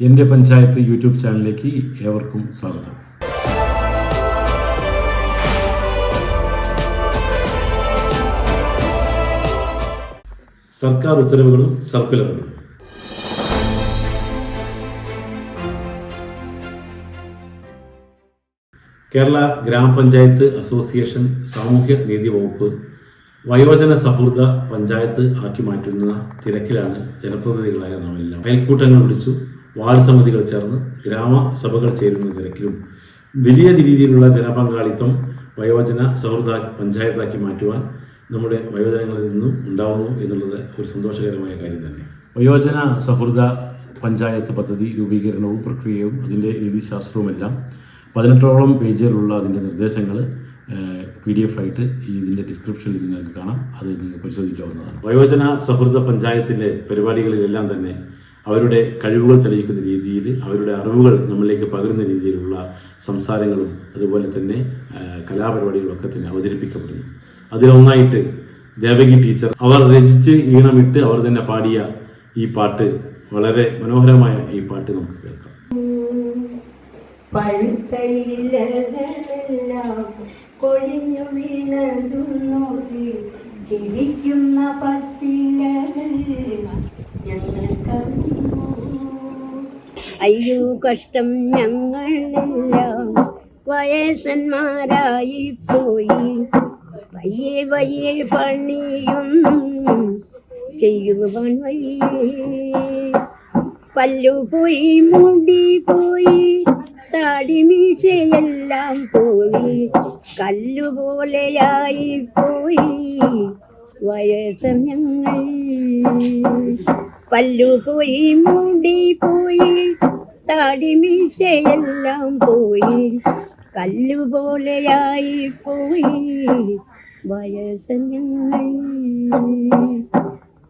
എൻ്റെ പഞ്ചായത്ത് യൂട്യൂബ് ചാനലിലേക്ക് ഏവർക്കും സ്വാഗതം. സർക്കാർ ഉത്തരവുകളും സർക്കുലറുകളും. കേരള ഗ്രാമപഞ്ചായത്ത് അസോസിയേഷൻ സാമൂഹ്യ നീതി വകുപ്പ് വയോജന സൗഹൃദ പഞ്ചായത്ത് ആക്കി മാറ്റുന്ന തിരക്കിലാണ് ജനപ്രതിനിധികളായ നാം എല്ലാം. അയൽക്കൂട്ടങ്ങൾ വിളിച്ചു, വാർഡ് സമിതികൾ ചേർന്ന് ഗ്രാമസഭകൾ ചേരുന്ന തിരക്കിലും വലിയ രീതിയിലുള്ള ജനപങ്കാളിത്തം വയോജന സൗഹൃദ പഞ്ചായത്താക്കി മാറ്റുവാൻ നമ്മുടെ വയോജനങ്ങളിൽ നിന്നും ഉണ്ടാവുന്നു എന്നുള്ളത് ഒരു സന്തോഷകരമായ കാര്യം തന്നെ. വയോജന സൗഹൃദ പഞ്ചായത്ത് പദ്ധതി രൂപീകരണവും പ്രക്രിയയും അതിൻ്റെ രീതിശാസ്ത്രവുമെല്ലാം 18ഓളം പേജുകളുള്ള അതിൻ്റെ നിർദ്ദേശങ്ങൾ PDF ആയിട്ട് ഇതിൻ്റെ ഡിസ്ക്രിപ്ഷനിൽ നിങ്ങൾക്ക് കാണാം. അത് നിങ്ങൾക്ക് പരിശോധിക്കാവുന്നതാണ്. വയോജന സൗഹൃദ പഞ്ചായത്തിലെ പരിപാടികളിലെല്ലാം തന്നെ അവരുടെ കഴിവുകൾ തെളിയിക്കുന്ന രീതിയിൽ അവരുടെ അറിവുകൾ നമ്മളിലേക്ക് പകരുന്ന രീതിയിലുള്ള സംസാരങ്ങളും അതുപോലെ തന്നെ കലാപരിപാടികളൊക്കെ തന്നെ അവതരിപ്പിക്കപ്പെടുന്നു. അതിലൊന്നായിട്ട് ദേവകി ടീച്ചർ അവർ രചിച്ച് ഈണമിട്ട് അവർ തന്നെ പാടിയ ഈ പാട്ട്, വളരെ മനോഹരമായ ഈ പാട്ട് നമുക്ക് കേൾക്കാം. കൊഴിഞ്ഞു വീണതും നോക്കി ചിരിക്കുന്ന പച്ചിലകൾ ഞങ്ങൾ കണ്ടു. അയ്യോ കഷ്ടം, ഞങ്ങളെല്ലാം വയസ്സന്മാരായി പോയി. വയ്യേ വയ്യേ പണിയൊന്നും ചെയ്യുവാൻ വയ്യേ. പല്ലു പോയി, മുടി പോയി, താടിമീശയെല്ലാം പോയി, കല്ലുപോലെയായി പോയി വയസ്സർ ഞങ്ങൾ. പല്ലു പോയി, മുടി പോയി, താടിമീശയെല്ലാം പോയി, കല്ലുപോലെയായി പോയി വയസ്സർ ഞങ്ങൾ.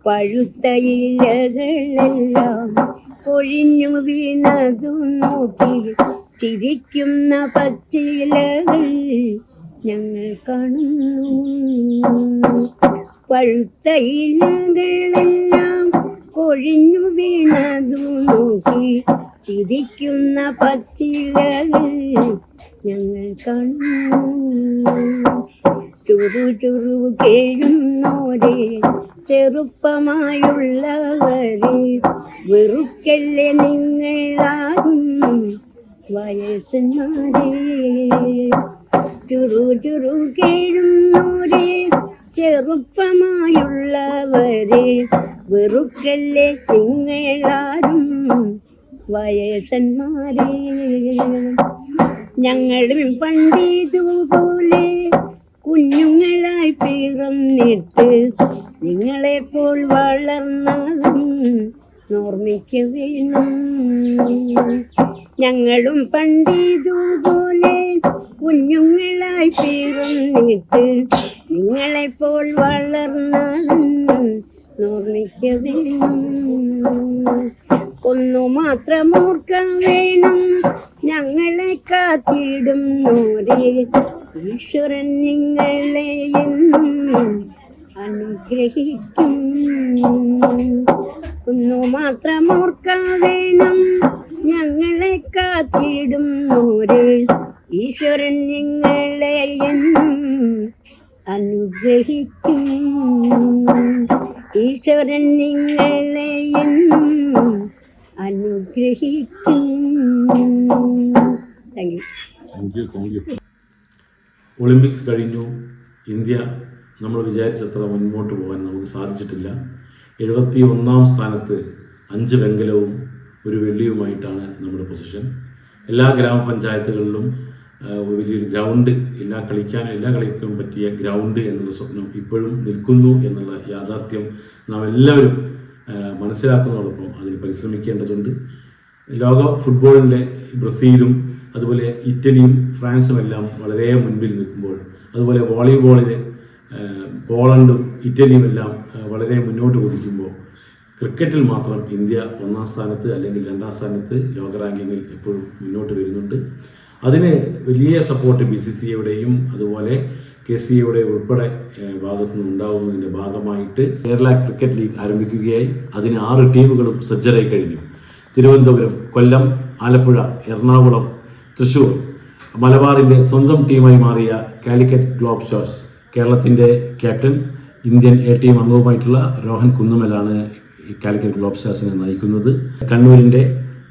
പഴുത്ത ഇലകളെല്ലാം പൊഴിഞ്ഞു വീണതു നോക്കി ചിരിക്കുന്ന പച്ചിലകൾ ഞങ്ങൾ കാണുന്നു. പഴുത്ത ഇലകളെല്ലാം കൊഴിഞ്ഞു വീണതു നോക്കി ചിരിക്കുന്ന പച്ചിലകൾ ഞങ്ങൾ കാണുന്നു. ചുറു ചുറു കേഴുന്നോരെ ചെറുപ്പമായുള്ളവരെ വെറുക്കല്ലേ നിങ്ങളാകും വയസ്സന്മാരെ. ചുറു ചുറു കേഴുന്നോരെ ചെറുപ്പമായുള്ളവരെ വെറുക്കല്ലേ നിങ്ങളാരും വയസ്സന്മാരെ. ഞങ്ങളും പണ്ടിതുപോലെ കുഞ്ഞുങ്ങളായി പിറന്നിട്ട് നിങ്ങളെപ്പോൾ വളർന്നതും ഓർമ്മിക്ക വേണം. ഞങ്ങളും പണ്ടിതുപോലെ കുഞ്ഞുങ്ങളായി പിറന്നിട്ട് നിങ്ങളെപ്പോൾ വളർന്നതും ഓർമ്മിക്ക വേണം. ഒന്നു മാത്രം ഓർക്കാൻ വേണം, ഞങ്ങളെ കാത്തിടുന്നോരെ ഈശ്വരൻ നിങ്ങളെ എന്നും അനുഗ്രഹിക്കും. ഒന്നു മാത്രം ഓർക്കാൻ വേണം, ഞങ്ങളെ കാത്തിടുന്നോരെ ഈശ്വരൻ നിങ്ങളെ എന്നും അനുഗ്രഹിക്കും. ഈശ്വരൻ നിങ്ങളെ എന്നും അനുഗ്രഹിക്കും. Thank you. ഒളിമ്പിക്സ് കഴിഞ്ഞു. ഇന്ത്യ നമ്മൾ വിചാരിച്ചത്ര മുൻപോട്ട് പോകാൻ നമുക്ക് സാധിച്ചിട്ടില്ല. 71ാം സ്ഥാനത്ത് 5 വെങ്കലവും 1 വെള്ളിയുമായിട്ടാണ് നമ്മുടെ പൊസിഷൻ. എല്ലാ ഗ്രാമപഞ്ചായത്തുകളിലും വലിയൊരു ഗ്രൗണ്ട്, എല്ലാ കളിക്കും പറ്റിയ ഗ്രൗണ്ട് എന്നുള്ള സ്വപ്നം ഇപ്പോഴും നിൽക്കുന്നു എന്നുള്ള യാഥാർത്ഥ്യം നാം എല്ലാവരും മനസ്സിലാക്കുന്നതോടൊപ്പം അതിന് പരിശ്രമിക്കേണ്ടതുണ്ട്. ലോക ഫുട്ബോളിൻ്റെ ബ്രസീലും അതുപോലെ ഇറ്റലിയും ഫ്രാൻസും എല്ലാം വളരെ മുൻപിൽ നിൽക്കുമ്പോൾ, അതുപോലെ വോളിബോളിന് പോളണ്ടും ഇറ്റലിയും എല്ലാം വളരെ മുന്നോട്ട് കുതിക്കുമ്പോൾ, ക്രിക്കറ്റിൽ മാത്രം ഇന്ത്യ 1ാം സ്ഥാനത്ത് അല്ലെങ്കിൽ 2ാം സ്ഥാനത്ത് ലോക റാങ്കിങ്ങിൽ എപ്പോഴും മുന്നോട്ട് വരുന്നുണ്ട്. അതിന് വലിയ സപ്പോർട്ട് BCCAയുടെയും അതുപോലെ KCAയുടെ ഉൾപ്പെടെ ഭാഗത്തു നിന്നുണ്ടാവുന്നതിൻ്റെ ഭാഗമായിട്ട് കേരള ക്രിക്കറ്റ് ലീഗ് ആരംഭിക്കുകയായി. അതിന് 6 ടീമുകളും സജ്ജരായി കഴിഞ്ഞു. തിരുവനന്തപുരം, കൊല്ലം, ആലപ്പുഴ, എറണാകുളം, തൃശ്ശൂർ മലബാറിൻ്റെ സ്വന്തം ടീമായി മാറിയ കാലിക്കറ്റ് ഗ്ലോബ് സ്റ്റാർസ് കേരളത്തിൻ്റെ ക്യാപ്റ്റൻ ഇന്ത്യൻ എ ടീം അംഗവുമായിട്ടുള്ള രോഹൻ കുന്നുമലാണ് ഈ കാലിക്കറ്റ് ഗ്ലോബ് സ്റ്റാർസിനെ നയിക്കുന്നത്. കണ്ണൂരിൻ്റെ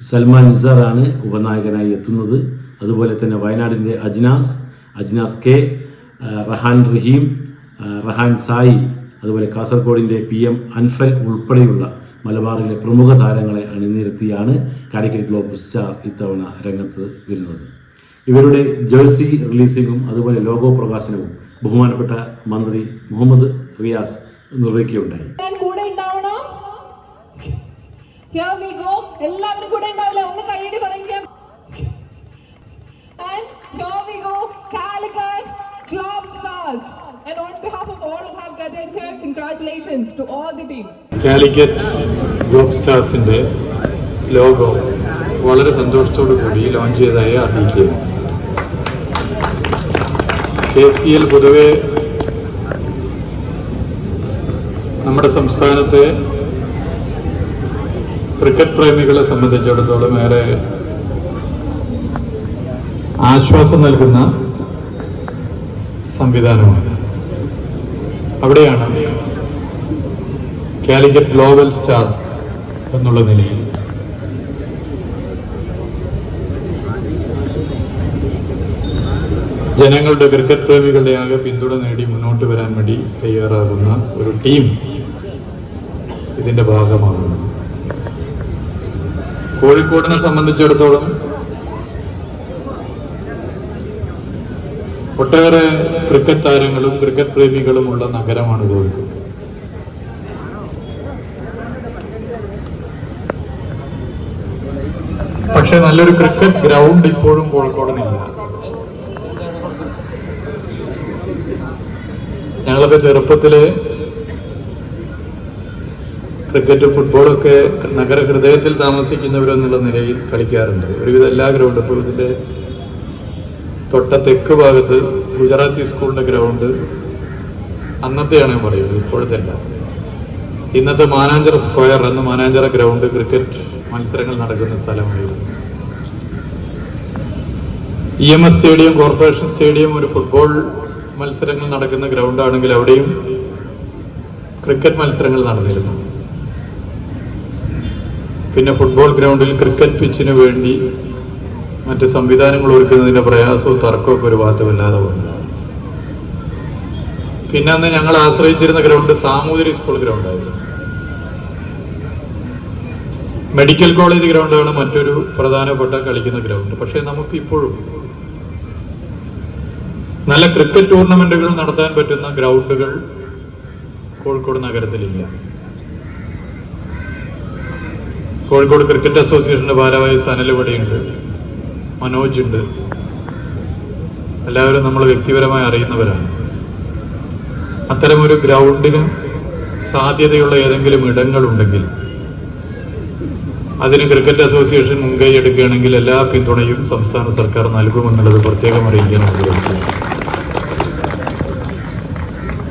സൽമാൻ നിസാറാണ് ഉപനായകനായി എത്തുന്നത്. അതുപോലെ തന്നെ വയനാടിൻ്റെ അജ്നാസ് കെ, റഹാൻ റഹീം, റഹാൻ സായി, അതുപോലെ കാസർഗോഡിൻ്റെ PM അൻഫൽ ഉൾപ്പെടെയുള്ള മലബാറിലെ പ്രമുഖ താരങ്ങളെ അണിനിരത്തിയാണ് കാലിക്കറ്റ് ഗ്ലോബ് സ്റ്റാർ ഇത്തവണ രംഗത്ത് വരുന്നത്. ഇവരുടെ ജേഴ്സി റിലീസിങ്ങും അതുപോലെ ലോഗോ പ്രകാശനവും ബഹുമാനപ്പെട്ട മന്ത്രി മുഹമ്മദ് റിയാസ് നിർവഹിക്കുകയുണ്ടായി. എല്ലാവരും കൂടെ ഉണ്ടാവില്ല, ഒന്ന് കൈയ്യടി തുടങ്ങിയാൽ. And here we go, Calicut Globe Stars. And on behalf of all who have gathered here, congratulations to all the team. Calicut globe സ്റ്റാർസിൻ്റെ ലോഗോ വളരെ സന്തോഷത്തോടു കൂടി ലോഞ്ച് ചെയ്തതായി അറിയിക്കുകയാണ്. KCL പൊതുവെ നമ്മുടെ സംസ്ഥാനത്തെ ക്രിക്കറ്റ് പ്രേമികളെ സംബന്ധിച്ചിടത്തോളം ഏറെ ആശ്വാസം നൽകുന്ന സംവിധാനമാണ്. അവിടെയാണ് കാലിക്കറ്റ് ഗ്ലോബൽ സ്റ്റാർ എന്നുള്ള നിലയിൽ ജനങ്ങളുടെ ക്രിക്കറ്റ് പ്രേമികളുടെ ആകെ പിന്തുണ നേടി മുന്നോട്ട് വരാൻ വേണ്ടി തയ്യാറാകുന്ന ഒരു ടീം ഇതിന്റെ ഭാഗമാകുന്നു. കോഴിക്കോടിനെ സംബന്ധിച്ചിടത്തോളം ഒട്ടേറെ ക്രിക്കറ്റ് താരങ്ങളും ക്രിക്കറ്റ് പ്രേമികളുമുള്ള നഗരമാണ് കോഴിക്കോട്. പക്ഷെ നല്ലൊരു ക്രിക്കറ്റ് ഗ്രൗണ്ട് ഇപ്പോഴും കോഴിക്കോടിനില്ല. ഞങ്ങളൊക്കെ ചെറുപ്പത്തില് ക്രിക്കറ്റ് ഫുട്ബോളൊക്കെ നഗര ഹൃദയത്തിൽ താമസിക്കുന്നവരെന്നുള്ള നിലയിൽ കളിക്കാറുണ്ട്. ഒരുവിധം എല്ലാ ഗ്രൗണ്ടും ഇപ്പോൾ ഇതിൻ്റെ തൊട്ട തെക്ക് ഭാഗത്ത് ഗുജറാത്തി സ്കൂളിൻ്റെ ഗ്രൗണ്ട് അന്നത്തെയാണ് ഞാൻ പറയുന്നത്, ഇപ്പോഴത്തെ അല്ല. ഇന്നത്തെ മാനാഞ്ചിറ സ്ക്വയർ എന്ന മാനാഞ്ചിറ ഗ്രൗണ്ട് ക്രിക്കറ്റ് മത്സരങ്ങൾ നടക്കുന്ന സ്ഥലമായിരുന്നു. EMS സ്റ്റേഡിയം, കോർപ്പറേഷൻ സ്റ്റേഡിയം ഒരു ഫുട്ബോൾ മത്സരങ്ങൾ നടക്കുന്ന ഗ്രൗണ്ടാണെങ്കിൽ അവിടെയും ക്രിക്കറ്റ് മത്സരങ്ങൾ നടന്നിരുന്നു. പിന്നെ ഫുട്ബോൾ ഗ്രൗണ്ടിൽ ക്രിക്കറ്റ് പിച്ചിന് വേണ്ടി മറ്റ് സംവിധാനങ്ങൾ ഒരുക്കുന്നതിൻ്റെ പ്രയാസവും തർക്കമൊക്കെ ഒരു ഭാഗത്ത് വല്ലാതെ വന്നു. പിന്നെ അന്ന് ഞങ്ങൾ ആശ്രയിച്ചിരുന്ന ഗ്രൗണ്ട് സാമൂതിരി സ്കൂൾ ഗ്രൗണ്ടായിരുന്നു. മെഡിക്കൽ കോളേജ് ഗ്രൗണ്ടാണ് മറ്റൊരു പ്രധാനപ്പെട്ട കളിക്കുന്ന ഗ്രൗണ്ട്. പക്ഷേ നമുക്ക് ഇപ്പോഴും നല്ല ക്രിക്കറ്റ് ടൂർണമെന്റുകൾ നടത്താൻ പറ്റുന്ന ഗ്രൗണ്ടുകൾ കോഴിക്കോട് നഗരത്തിലില്ല. കോഴിക്കോട് ക്രിക്കറ്റ് അസോസിയേഷന്റെ ഭാരവാഹി സനൽ ഇവിടെയുണ്ട്, മനോജ് ഉണ്ട്. എല്ലാവരും നമ്മൾ വ്യക്തിപരമായി അറിയുന്നവരാണ്. അത്തരമൊരു ഗ്രൗണ്ടിന് സാധ്യതയുള്ള ഏതെങ്കിലും ഇടങ്ങളുണ്ടെങ്കിൽ അതിന് ക്രിക്കറ്റ് അസോസിയേഷൻ മുൻകൈ എടുക്കുകയാണെങ്കിൽ എല്ലാ പിന്തുണയും സംസ്ഥാന സർക്കാർ നൽകുമെന്നുള്ളത് പ്രത്യേകം അറിയിക്കാൻ ആഗ്രഹിക്കുന്നു.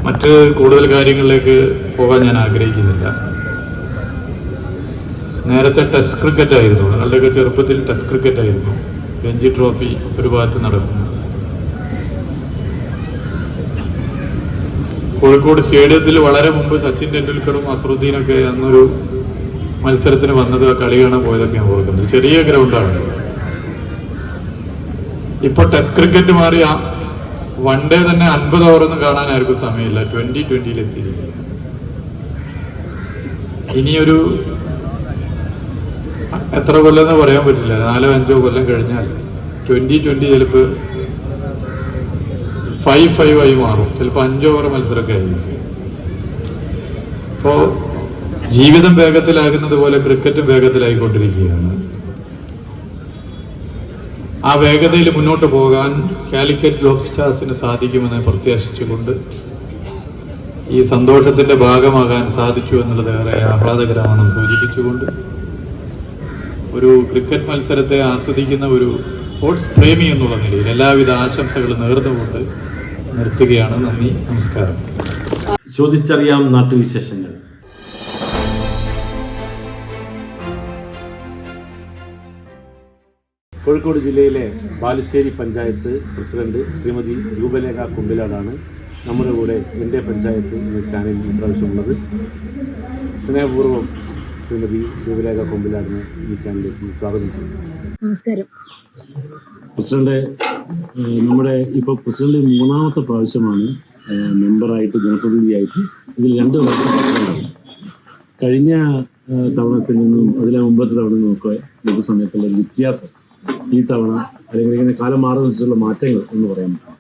മറ്റ് കൂടുതൽ കാര്യങ്ങളിലേക്ക് പോകാൻ ഞാൻ ആഗ്രഹിക്കുന്നില്ല. നേരത്തെ ടെസ്റ്റ് ക്രിക്കറ്റ് ആയിരുന്നു, ഞങ്ങളുടെയൊക്കെ ചെറുപ്പത്തിൽ ടെസ്റ്റ് ക്രിക്കറ്റ് ആയിരുന്നു. രഞ്ജി ട്രോഫി ഒരു ഭാഗത്ത് നടക്കുന്നു. കോഴിക്കോട് സ്റ്റേഡിയത്തിൽ വളരെ മുമ്പ് സച്ചിൻ ടെണ്ടുൽക്കറും അസറുദ്ദീനൊക്കെ അന്നൊരു മത്സരത്തിന് വന്നത്, ആ കളി കാണാൻ പോയതൊക്കെ ഞാൻ ഓർക്കുന്നത്. ചെറിയ ഗ്രൗണ്ടാണ്. ഇപ്പൊ ടെസ്റ്റ് ക്രിക്കറ്റ് മാറി വൺ ഡേ തന്നെ 50 ഓവറൊന്നും കാണാൻ ആർക്കും സമയമില്ല. 2020 എത്തിയിരിക്കുന്നു. ഇനിയൊരു എത്ര കൊല്ലം എന്ന് പറയാൻ പറ്റില്ല, 4-5 കൊല്ലം കഴിഞ്ഞാൽ 2020 ചിലപ്പോൾ 5-5 ആയി മാറും. ചിലപ്പോൾ 5 ഓവർ മത്സരമൊക്കെ ആയിരിക്കും. അപ്പോൾ ജീവിതം വേഗത്തിലാകുന്നത് പോലെ ക്രിക്കറ്റും വേഗത്തിലായിക്കൊണ്ടിരിക്കുകയാണ്. ആ വേഗതയിൽ മുന്നോട്ട് പോകാൻ കാലിക്കറ്റ് ഗ്ലോബ് സ്റ്റാർസിന് സാധിക്കുമെന്ന് പ്രത്യാശിച്ചുകൊണ്ട് ഈ സന്തോഷത്തിന്റെ ഭാഗമാകാൻ സാധിച്ചു എന്നുള്ളത് ഏറെ ആഹ്ലാദകരമാണെന്ന് സൂചിപ്പിച്ചുകൊണ്ട് ഒരു ക്രിക്കറ്റ് മത്സരത്തെ ആസ്വദിക്കുന്ന ഒരു സ്പോർട്സ് പ്രേമി എന്നുള്ള നിലയിൽ എല്ലാവിധ ആശംസകളും നേർന്നുകൊണ്ട് നിർത്തുകയാണ്. നന്ദി, നമസ്കാരം. ചോദിച്ചറിയാം നാട്ടുവിശേഷങ്ങൾ. കോഴിക്കോട് ജില്ലയിലെ ബാലുശ്ശേരി പഞ്ചായത്ത് പ്രസിഡന്റ് ശ്രീമതി രൂപലേഖ കുമ്പിലാടാണ് നമ്മുടെ കൂടെ എൻ്റെ പഞ്ചായത്ത് എന്ന ചാനലിൽ ഇപ്രാവശ്യമുള്ളത്. സ്നേഹപൂർവ്വം ശ്രീമതി രൂപലേഖ കുമ്പിലാടിനെ ഈ ചാനലിലേക്ക് സ്വാഗതം ചെയ്യുന്നു. നമസ്കാരം. പ്രസിഡന്റ്, നമ്മുടെ ഇപ്പോൾ പ്രസിഡന്റ് 3ാമത്തെ പ്രാവശ്യമാണ് മെമ്പറായിട്ട് ജനപ്രതിനിധിയായിട്ട്. ഇതിൽ 2 വർഷം കഴിഞ്ഞ തവണത്തിൽ നിന്നും അതിലെ മുമ്പത്തെ തവണ നിന്നൊക്കെ ലഘു സമയത്തുള്ള വ്യത്യാസം ഈ തവണ അല്ലെങ്കിൽ ഇങ്ങനെ കാലം മാറുന്നതിനുള്ള മാറ്റങ്ങൾ എന്ന് പറയാൻ പറ്റും?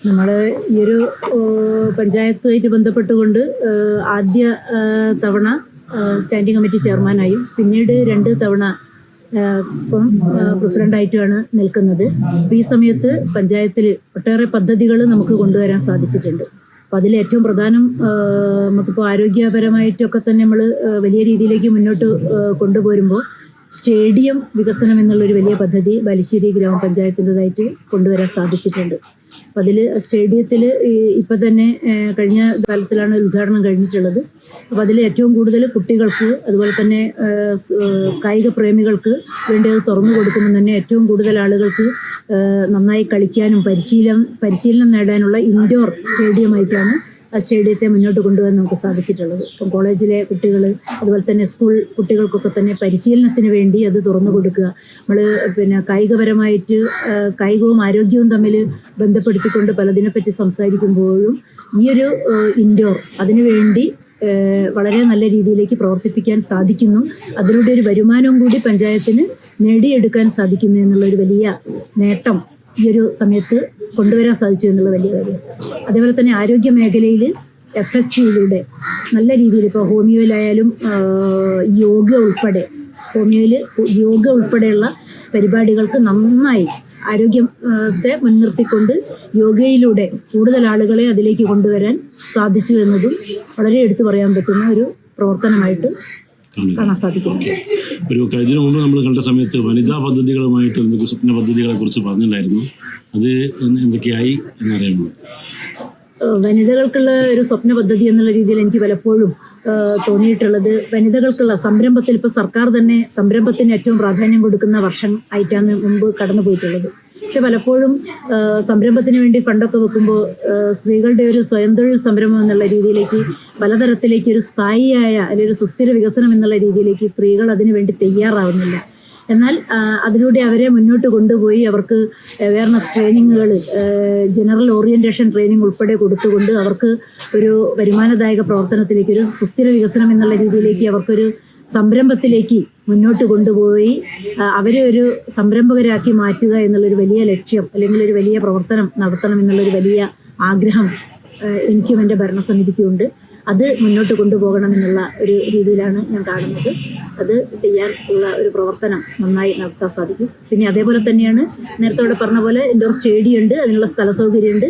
നമ്മൾ ഈ ഒരു പഞ്ചായത്തുമായിട്ട് ബന്ധപ്പെട്ടുകൊണ്ട് ആദ്യ തവണ സ്റ്റാൻഡിംഗ് കമ്മിറ്റി ചെയർമാനായും പിന്നീട് 2 തവണ ഇപ്പം പ്രസിഡൻ്റായിട്ടുമാണ് നിൽക്കുന്നത്. അപ്പോൾ ഈ സമയത്ത് പഞ്ചായത്തിൽ ഒട്ടേറെ പദ്ധതികൾ നമുക്ക് കൊണ്ടുവരാൻ സാധിച്ചിട്ടുണ്ട്. അപ്പോൾ അതിൽ ഏറ്റവും പ്രധാനം നമുക്കിപ്പോൾ ആരോഗ്യപരമായിട്ടൊക്കെ തന്നെ നമ്മൾ വലിയ രീതിയിലേക്ക് മുന്നോട്ട് കൊണ്ടുപോരുമ്പോൾ സ്റ്റേഡിയം വികസനം എന്നുള്ളൊരു വലിയ പദ്ധതി ബാലുശ്ശേരി ഗ്രാമപഞ്ചായത്തിൻ്റെതായിട്ട് കൊണ്ടുവരാൻ സാധിച്ചിട്ടുണ്ട്. അപ്പം അതിൽ സ്റ്റേഡിയത്തിൽ ഇപ്പം തന്നെ കഴിഞ്ഞ കാലത്തിലാണ് ഉദ്ഘാടനം കഴിഞ്ഞിട്ടുള്ളത്. അപ്പോൾ അതിൽ ഏറ്റവും കൂടുതൽ കുട്ടികൾക്ക് അതുപോലെ തന്നെ കായിക പ്രേമികൾക്ക് വേണ്ടി അത് തുറന്നു കൊടുക്കുമ്പോൾ തന്നെ ഏറ്റവും കൂടുതൽ ആളുകൾക്ക് നന്നായി കളിക്കാനും പരിശീലനം നേടാനുള്ള ഇൻഡോർ സ്റ്റേഡിയമായിട്ടാണ് ആ സ്റ്റേഡിയത്തെ മുന്നോട്ട് കൊണ്ടുപോകാൻ നമുക്ക് സാധിച്ചിട്ടുള്ളത്. ഇപ്പം കോളേജിലെ കുട്ടികൾ അതുപോലെ തന്നെ സ്കൂൾ കുട്ടികൾക്കൊക്കെ തന്നെ പരിശീലനത്തിന് വേണ്ടി അത് തുറന്നു കൊടുക്കുക. നമ്മൾ കായികപരമായിട്ട് കായികവും ആരോഗ്യവും തമ്മിൽ ബന്ധപ്പെടുത്തിക്കൊണ്ട് പലതിനെപ്പറ്റി സംസാരിക്കുമ്പോഴും ഈ ഒരു ഇൻഡോർ അതിനുവേണ്ടി വളരെ നല്ല രീതിയിലേക്ക് പ്രവർത്തിപ്പിക്കാൻ സാധിക്കുന്നു. അതിലൂടെ ഒരു വരുമാനവും കൂടി പഞ്ചായത്തിന് നേടിയെടുക്കാൻ സാധിക്കുന്നു എന്നുള്ളൊരു വലിയ നേട്ടം ഈ ഒരു സമയത്ത് കൊണ്ടുവരാൻ സാധിച്ചു എന്നുള്ള വലിയ കാര്യം. അതേപോലെ തന്നെ ആരോഗ്യ മേഖലയിൽ FHCയിലൂടെ നല്ല രീതിയിൽ ഇപ്പോൾ ഹോമിയോയിലായാലും യോഗ ഉൾപ്പെടെയുള്ള പരിപാടികൾക്ക് നന്നായി ആരോഗ്യത്തെ മുൻനിർത്തിക്കൊണ്ട് യോഗയിലൂടെ കൂടുതൽ ആളുകളെ അതിലേക്ക് കൊണ്ടുവരാൻ സാധിച്ചു എന്നതും വളരെ എടുത്തു പറയാൻ പറ്റുന്ന ഒരു പ്രവർത്തനമായിട്ട് കാണാൻ സാധിക്കുന്നുണ്ട്. ഇതിനു മുമ്പ് നമ്മൾ കണ്ട സമയത്ത് വനിതാ പദ്ധതികളുമായിട്ട് എന്തൊക്കെ സ്വപ്ന പദ്ധതികളെ കുറിച്ച് പറഞ്ഞിട്ടുണ്ടായിരുന്നു. അത് എന്തൊക്കെയായി എന്നറിയാമോ? വനിതകൾക്കുള്ള ഒരു സ്വപ്ന പദ്ധതി എന്നുള്ള രീതിയിൽ എനിക്ക് പലപ്പോഴും തോന്നിയിട്ടുള്ളത് വനിതകൾക്കുള്ള സംരംഭത്തിൽ ഇപ്പോൾ സർക്കാർ തന്നെ സംരംഭത്തിന് ഏറ്റവും പ്രാധാന്യം കൊടുക്കുന്ന വർഷം ആയിട്ടാണ് മുമ്പ് കടന്നു പോയിട്ടുള്ളത്. പക്ഷെ പലപ്പോഴും സംരംഭത്തിന് വേണ്ടി ഫണ്ടൊക്കെ വെക്കുമ്പോൾ സ്ത്രീകളുടെ ഒരു സ്വയം തൊഴിൽ സംരംഭം എന്നുള്ള രീതിയിലേക്ക് പലതരത്തിലേക്ക് ഒരു സ്ഥായിയായ അല്ലെങ്കിൽ ഒരു സുസ്ഥിര വികസനം എന്നുള്ള രീതിയിലേക്ക് സ്ത്രീകൾ അതിനു വേണ്ടി തയ്യാറാവുന്നില്ല. എന്നാൽ അതിലൂടെ അവരെ മുന്നോട്ട് കൊണ്ടുപോയി അവർക്ക് അവയർനെസ് ട്രെയിനിങ്ങുകൾ, ജനറൽ ഓറിയൻറ്റേഷൻ ട്രെയിനിങ് ഉൾപ്പെടെ കൊടുത്തുകൊണ്ട് അവർക്ക് ഒരു വരുമാനദായക പ്രവർത്തനത്തിലേക്ക് ഒരു സുസ്ഥിര വികസനം എന്നുള്ള രീതിയിലേക്ക് അവർക്കൊരു സംരംഭത്തിലേക്ക് മുന്നോട്ട് കൊണ്ടുപോയി അവരെ ഒരു സംരംഭകരാക്കി മാറ്റുക എന്നുള്ളൊരു വലിയ ലക്ഷ്യം അല്ലെങ്കിൽ ഒരു വലിയ പ്രവർത്തനം നടത്തണം എന്നുള്ളൊരു വലിയ ആഗ്രഹം എനിക്കും എൻ്റെ ഭരണസമിതിക്കും ഉണ്ട്. അത് മുന്നോട്ട് കൊണ്ടുപോകണമെന്നുള്ള ഒരു രീതിയിലാണ് ഞാൻ കാണുന്നത്. അത് ചെയ്യാൻ ഉള്ള ഒരു പ്രവർത്തനം നന്നായി നടത്താൻ സാധിക്കും. പിന്നെ അതേപോലെ തന്നെയാണ് നേരത്തെ ഇവിടെ പറഞ്ഞ പോലെ ഇൻഡോർ സ്റ്റേഡിയം ഉണ്ട്, അതിനുള്ള സ്ഥല സൗകര്യമുണ്ട്,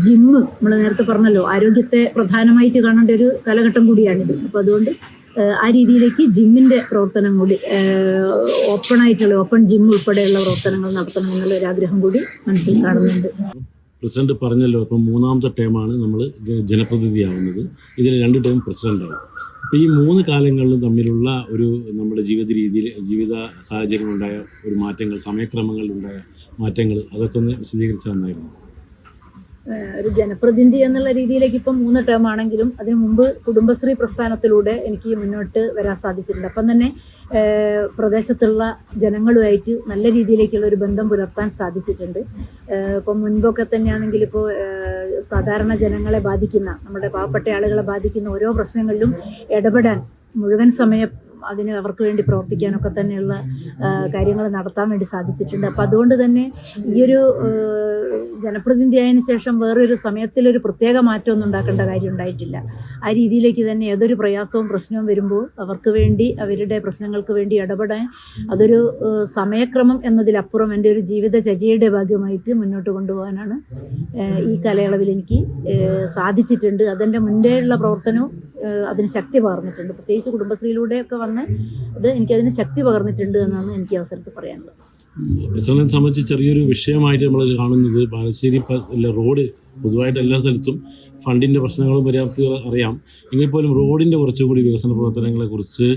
ജിമ്മ് നമ്മൾ നേരത്തെ പറഞ്ഞല്ലോ ആരോഗ്യത്തെ പ്രധാനമായിട്ട് കാണേണ്ട ഒരു കാലഘട്ടം കൂടിയാണിത്. അപ്പോൾ അതുകൊണ്ട് ആ രീതിയിലേക്ക് ജിമ്മിൻ്റെ പ്രവർത്തനം കൂടി ഓപ്പൺ ജിം ഉൾപ്പെടെയുള്ള പ്രവർത്തനങ്ങൾ നടത്തണം എന്നുള്ള ഒരു ആഗ്രഹം കൂടി മനസ്സിൽ കാണുന്നുണ്ട്. പ്രസിഡന്റ് പറഞ്ഞല്ലോ, ഇപ്പം 3ാമത്തെ ടേമാണ് നമ്മൾ ജനപ്രതിനിധിയാവുന്നത്. ഇതിൽ 2 ടേം പ്രസിഡൻ്റായി. അപ്പോൾ ഈ 3 കാലങ്ങളിലും തമ്മിലുള്ള ഒരു നമ്മുടെ ജീവിത സാഹചര്യങ്ങളുണ്ടായ ഒരു മാറ്റങ്ങൾ, സമയക്രമങ്ങളിലുണ്ടായ മാറ്റങ്ങൾ, അതൊക്കെ ഒന്ന് വിശദീകരിച്ചാൽ നന്നായിരുന്നു. ഒരു ജനപ്രതിനിധി എന്നുള്ള രീതിയിലേക്ക് ഇപ്പം 3 ടേം ആണെങ്കിലും അതിനു മുമ്പ് കുടുംബശ്രീ പ്രസ്ഥാനത്തിലൂടെ എനിക്ക് മുന്നോട്ട് വരാൻ സാധിച്ചിട്ടുണ്ട്. അപ്പം തന്നെ പ്രദേശത്തുള്ള ജനങ്ങളുമായിട്ട് നല്ല രീതിയിലേക്കുള്ള ഒരു ബന്ധം പുലർത്താൻ സാധിച്ചിട്ടുണ്ട്. ഇപ്പം മുൻപൊക്കെ തന്നെയാണെങ്കിൽ ഇപ്പോൾ സാധാരണ ജനങ്ങളെ ബാധിക്കുന്ന, നമ്മുടെ പാവപ്പെട്ട ആളുകളെ ബാധിക്കുന്ന ഓരോ പ്രശ്നങ്ങളിലും ഇടപെടാൻ മുഴുവൻ സമയം അതിന് അവർക്ക് വേണ്ടി പ്രവർത്തിക്കാനൊക്കെ തന്നെയുള്ള കാര്യങ്ങൾ നടത്താൻ വേണ്ടി സാധിച്ചിട്ടുണ്ട്. അപ്പോൾ അതുകൊണ്ട് തന്നെ ഈയൊരു ജനപ്രതിനിധിയായതിനു ശേഷം വേറൊരു സമയത്തിലൊരു പ്രത്യേക മാറ്റമൊന്നും ഉണ്ടാക്കേണ്ട കാര്യം ഉണ്ടായിട്ടില്ല. ആ രീതിയിലേക്ക് തന്നെ ഏതൊരു പ്രയാസവും പ്രശ്നവും വരുമ്പോൾ അവർക്ക് വേണ്ടി അവരുടെ പ്രശ്നങ്ങൾക്ക് വേണ്ടി ഇടപെടാൻ അതൊരു സമയക്രമം എന്നതിലപ്പുറം എൻ്റെ ഒരു ജീവിതചര്യയുടെ ഭാഗമായിട്ട് മുന്നോട്ട് കൊണ്ടുപോകാനാണ് ഈ കാലയളവിൽ എനിക്ക് സാധിച്ചിട്ടുണ്ട്. അതെൻ്റെ മുൻപേയുള്ള പ്രവർത്തനവും അതിന് ശക്തി പകർന്നിട്ടുണ്ട്. പ്രത്യേകിച്ച് കുടുംബശ്രീയിലൂടെയൊക്കെ വന്ന് അത് എനിക്കതിന് ശക്തി പകർന്നിട്ടുണ്ട് എന്നാണ് എനിക്ക് അവസരത്തിൽ പറയാനുള്ളത്. പ്രസിഡന്റിനെ സംബന്ധിച്ച് ചെറിയൊരു വിഷയമായിട്ട് നമ്മൾ കാണുന്നത് ബാലുശ്ശേരി റോഡ് പൊതുവായിട്ട് എല്ലാ സ്ഥലത്തും ഫണ്ടിൻ്റെ പ്രശ്നങ്ങളും പര്യാപ്തത അറിയാം. എങ്കിൽ പോലും റോഡിൻ്റെ കുറച്ചുകൂടി വികസന പ്രവർത്തനങ്ങളെക്കുറിച്ച്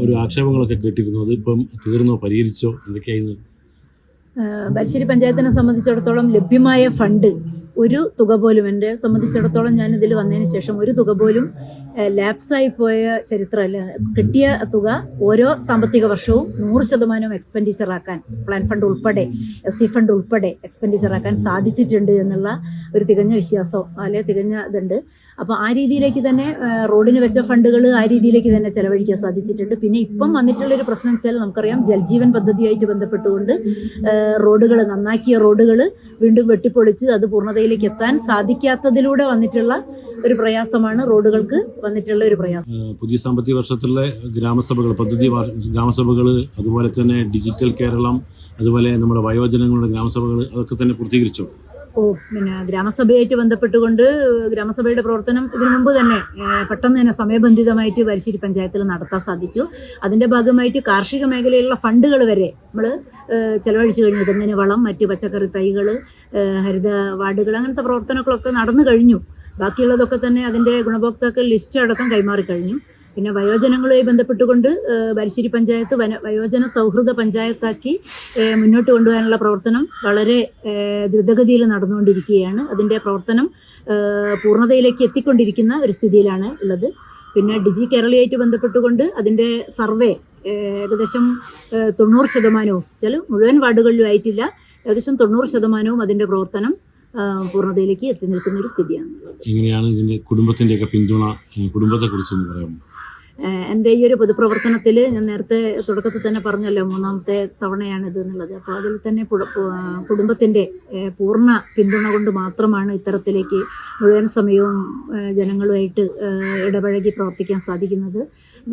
ഒരു ആക്ഷേപങ്ങളൊക്കെ കേട്ടിരുന്നു. അതിപ്പം തീർന്നോ, പരിഹരിച്ചോ, എന്തൊക്കെയായിരുന്നു? ബാലുശ്ശേരി പഞ്ചായത്തിനെ സംബന്ധിച്ചിടത്തോളം ലഭ്യമായ ഫണ്ട് ഒരു തുക പോലും, എന്നെ സംബന്ധിച്ചിടത്തോളം ഞാൻ ഇതിൽ വന്നതിന് ശേഷം ഒരു തുക പോലും ലാപ്സായി പോയ ചരിത്രമല്ല. കിട്ടിയ തുക ഓരോ സാമ്പത്തിക വർഷവും 100% എക്സ്പെൻഡിച്ചറാക്കാൻ, പ്ലാൻ ഫണ്ട് ഉൾപ്പെടെ SC ഫണ്ട് ഉൾപ്പെടെ എക്സ്പെൻഡിച്ചറാക്കാൻ സാധിച്ചിട്ടുണ്ട് എന്നുള്ള ഒരു തികഞ്ഞ വിശ്വാസം, അല്ലെ തികഞ്ഞ ഇതുണ്ട്. അപ്പോൾ ആ രീതിയിലേക്ക് തന്നെ റോഡിന് വെച്ച ഫണ്ടുകൾ ആ രീതിയിലേക്ക് തന്നെ ചെലവഴിക്കാൻ സാധിച്ചിട്ടുണ്ട്. പിന്നെ ഇപ്പം വന്നിട്ടുള്ളൊരു പ്രശ്നം വെച്ചാൽ നമുക്കറിയാം, ജൽജീവൻ പദ്ധതിയായിട്ട് ബന്ധപ്പെട്ടുകൊണ്ട് റോഡുകൾ, നന്നാക്കിയ റോഡുകൾ വീണ്ടും വെട്ടിപ്പൊളിച്ച് അത് പൂർണ്ണതയിലേക്ക് എത്താൻ സാധിക്കാത്തതിലൂടെ വന്നിട്ടുള്ള ഒരു പ്രയാസമാണ്, റോഡുകൾക്ക് വന്നിട്ടുള്ള ഒരു പ്രയാസം. പുതിയ സാമ്പത്തിക വർഷത്തിലെ ഗ്രാമസഭകൾ, പദ്ധതി ഗ്രാമസഭകൾ, അതുപോലെ തന്നെ ഡിജിറ്റൽ കേരളം, അതുപോലെ നമ്മുടെ വയോജനങ്ങളുടെ ഗ്രാമസഭകൾ, അതൊക്കെ തന്നെ പൂർത്തീകരിച്ചോ? പിന്നെ ഗ്രാമസഭയായിട്ട് ബന്ധപ്പെട്ടുകൊണ്ട് ഗ്രാമസഭയുടെ പ്രവർത്തനം ഇതിനു മുമ്പ് തന്നെ പെട്ടെന്ന് തന്നെ സമയബന്ധിതമായിട്ട് ബാലുശ്ശേരി പഞ്ചായത്തിൽ നടത്താൻ സാധിച്ചു. അതിൻ്റെ ഭാഗമായിട്ട് കാർഷിക മേഖലയിലുള്ള ഫണ്ടുകൾ വരെ നമ്മൾ ചെലവഴിച്ചു കഴിഞ്ഞു. തെങ്ങിന് വളം, മറ്റ് പച്ചക്കറി തൈകൾ, ഹരിത വാർഡുകൾ, അങ്ങനത്തെ പ്രവർത്തനങ്ങളൊക്കെ നടന്നു കഴിഞ്ഞു. ബാക്കിയുള്ളതൊക്കെ തന്നെ അതിൻ്റെ ഗുണഭോക്താക്കൾ ലിസ്റ്റ് അടക്കം കൈമാറിക്കഴിഞ്ഞു. പിന്നെ വയോജനങ്ങളുമായി ബന്ധപ്പെട്ടുകൊണ്ട് ബാലുശ്ശേരി പഞ്ചായത്ത് വയോജന സൗഹൃദ പഞ്ചായത്താക്കി മുന്നോട്ട് കൊണ്ടുപോകാനുള്ള പ്രവർത്തനം വളരെ ദ്രുതഗതിയിൽ നടന്നുകൊണ്ടിരിക്കുകയാണ്. അതിൻ്റെ പ്രവർത്തനം പൂർണ്ണതയിലേക്ക് എത്തിക്കൊണ്ടിരിക്കുന്ന ഒരു സ്ഥിതിയിലാണ് ഉള്ളത്. പിന്നെ ഡിജി കേരളയായിട്ട് ബന്ധപ്പെട്ടുകൊണ്ട് അതിൻ്റെ സർവേ ഏകദേശം 90%, ചില മുഴുവൻ വാർഡുകളിലും ആയിട്ടില്ല, ഏകദേശം 90% അതിൻ്റെ പ്രവർത്തനം പൂർണ്ണതയിലേക്ക് എത്തി നിൽക്കുന്ന ഒരു സ്ഥിതിയാണ്. എങ്ങനെയാണ് ഇതിൻ്റെ കുടുംബത്തിൻ്റെയൊക്കെ പിന്തുണ, കുടുംബത്തെക്കുറിച്ചൊന്ന് പറയാമോ? എൻ്റെ ഈ ഒരു പൊതുപ്രവർത്തനത്തിൽ ഞാൻ നേരത്തെ തുടക്കത്തിൽ തന്നെ പറഞ്ഞല്ലോ, 3ാമത്തെ തവണയാണിത് എന്നുള്ളത്. അപ്പോൾ അതിൽ തന്നെ കുടുംബത്തിൻ്റെ പൂർണ്ണ പിന്തുണ കൊണ്ട് മാത്രമാണ് ഇത്തരത്തിലേക്ക് മുഴുവൻ സമയവും ജനങ്ങളുമായിട്ട് ഇടപഴകി പ്രവർത്തിക്കാൻ സാധിക്കുന്നത്.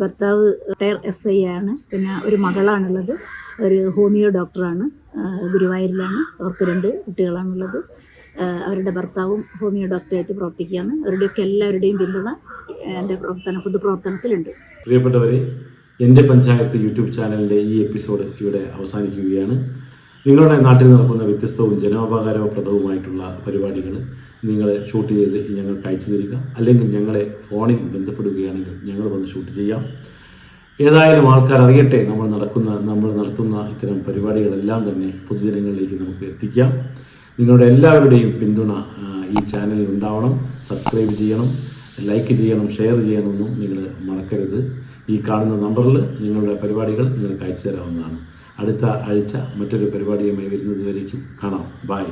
ഭർത്താവ് റിട്ടയർ SI ആണ്. പിന്നെ ഒരു മകളാണുള്ളത്, ഒരു ഹോമിയോ ഡോക്ടറാണ്, ഗുരുവായൂരിലാണ്. അവർക്ക് 2 കുട്ടികളാണുള്ളത്. അവരുടെ ഭർത്താവും ഹോമിയോ ഡോക്ടറായിട്ട് പ്രവർത്തിക്കുകയാണ്. അവരുടെയൊക്കെ എല്ലാവരുടെയും പിന്തുണ എൻ്റെ പൊതുപ്രവർത്തനത്തിലുണ്ട്. പ്രിയപ്പെട്ടവരെ, എൻ്റെ പഞ്ചായത്ത് യൂട്യൂബ് ചാനലിൻ്റെ ഈ എപ്പിസോഡ് ഇവിടെ അവസാനിക്കുകയാണ്. നിങ്ങളുടെ നാട്ടിൽ നടക്കുന്ന വ്യത്യസ്തവും ജനോപകാരപ്രദവുമായിട്ടുള്ള പരിപാടികൾ നിങ്ങൾ ഷൂട്ട് ചെയ്ത് ഞങ്ങൾക്ക് അയച്ചു തരിക, അല്ലെങ്കിൽ ഞങ്ങളെ ഫോണിൽ ബന്ധപ്പെടുകയാണെങ്കിൽ ഞങ്ങൾ വന്ന് ഷൂട്ട് ചെയ്യാം. ഏതായാലും ആൾക്കാർ അറിയട്ടെ, നമ്മൾ നടത്തുന്ന ഇത്തരം പരിപാടികളെല്ലാം തന്നെ പൊതുജനങ്ങളിലേക്ക് നമുക്ക് എത്തിക്കാം. നിങ്ങളുടെ എല്ലാവരുടെയും പിന്തുണ ഈ ചാനലിൽ ഉണ്ടാവണം. സബ്സ്ക്രൈബ് ചെയ്യണം, ലൈക്ക് ചെയ്യണം, ഷെയർ ചെയ്യണമെന്നും നിങ്ങൾ മറക്കരുത്. ഈ കാണുന്ന നമ്പറിൽ നിങ്ങളുടെ പരിപാടികൾ നിങ്ങൾക്ക് അയച്ചു തരാവുന്നതാണ്. അടുത്ത ആഴ്ച മറ്റൊരു പരിപാടിയുമായി വരുന്നത് വരേക്കും കാണാം. ബൈ.